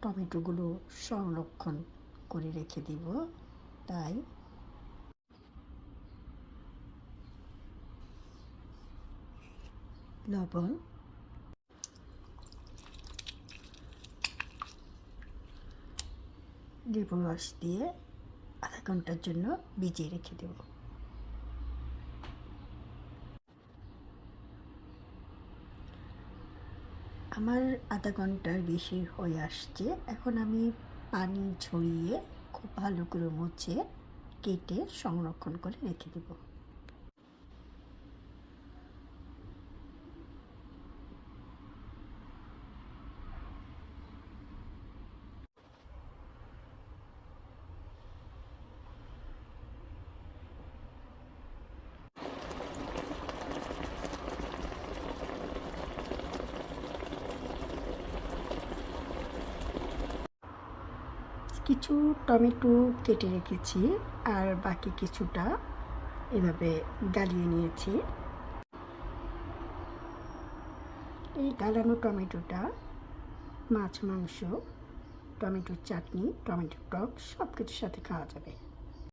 টমেটোগুলো সংরক্ষণ করে রেখে দিব, তাই লবণ, লেবু রস দিয়ে আধা ঘন্টার জন্য ভিজিয়ে রেখে দেব। আমার আধা ঘন্টার বেশি হয়ে আসছে। এখন আমি পানি ঝরিয়ে খুব ভালো করে মুছে কেটে সংরক্ষণ করে রেখে দেব। কিছু টমেটো কেটে রেখেছি আর বাকি কিছুটা এভাবে গালিয়ে নিয়েছি। এই গালানো টমেটোটা মাছ, মাংস, টমেটোর চাটনি, টমেটোর টক সব কিছুর সাথে খাওয়া যাবে।